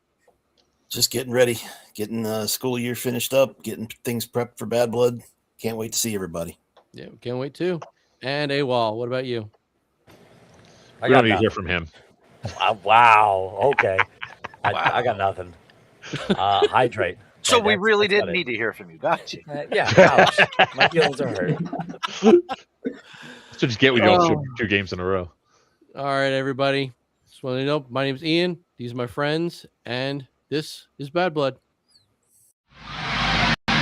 S4: Just getting ready, getting the school year finished up, getting things prepped for Bad Blood. Can't wait to see everybody.
S1: Yeah, we can't wait too. And AWOL, what about you?
S8: We don't need to hear from him.
S6: Wow. Okay. I got nothing. Hydrate.
S2: So we really didn't need to hear from you. Gotcha.
S6: Yeah. Ouch. My feelings are hurt.
S8: So just get we don't shoot 2 games in a row.
S1: All right, everybody. Just want to know, my name is Ian. These are my friends, and this is Bad Blood.